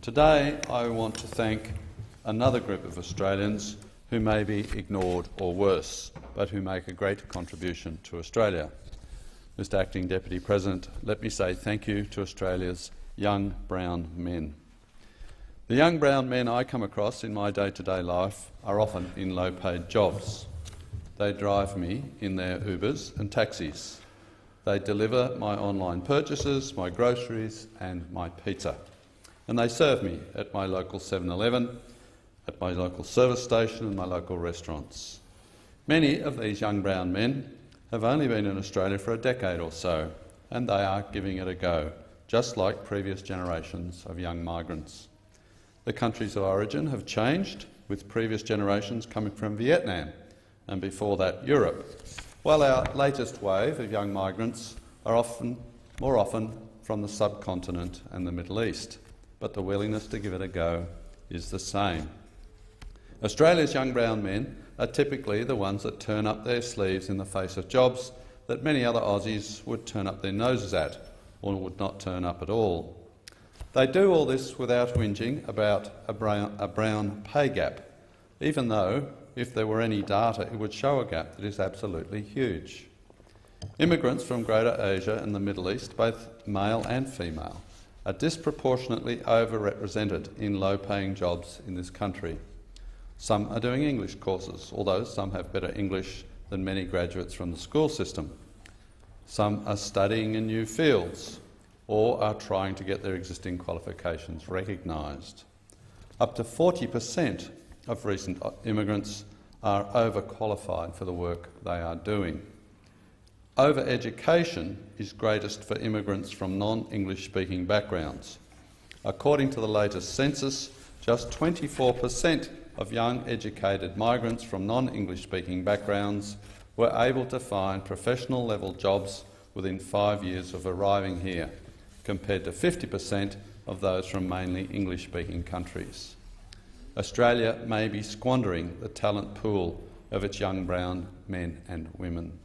Today I want to thank another group of Australians who may be ignored or worse, but who make a great contribution to Australia. Mr Acting Deputy President, let me say thank you to Australia's young brown men. The young brown men I come across in my day-to-day life are often in low-paid jobs. They drive me in their Ubers and taxis. They deliver my online purchases, my groceries and my pizza. And they serve me at my local 7-Eleven, at my local service station and my local restaurants. Many of these young brown men have only been in Australia for a decade or so, and they are giving it a go, just like previous generations of young migrants. The countries of origin have changed, with previous generations coming from Vietnam and before that Europe, while our latest wave of young migrants are more often from the subcontinent and the Middle East. But the willingness to give it a go is the same. Australia's young brown men are typically the ones that turn up their sleeves in the face of jobs that many other Aussies would turn up their noses at or would not turn up at all. They do all this without whinging about a brown pay gap, even though, if there were any data, it would show a gap that is absolutely huge. Immigrants from Greater Asia and the Middle East, both male and female, are disproportionately overrepresented in low-paying jobs in this country. Some are doing English courses, although some have better English than many graduates from the school system. Some are studying in new fields or are trying to get their existing qualifications recognised. Up to 40% of recent immigrants are overqualified for the work they are doing. Over-education is greatest for immigrants from non-English speaking backgrounds. According to the latest census, just 24% of young educated migrants from non-English speaking backgrounds were able to find professional level jobs within 5 years of arriving here, compared to 50% of those from mainly English speaking countries. Australia may be squandering the talent pool of its young brown men and women.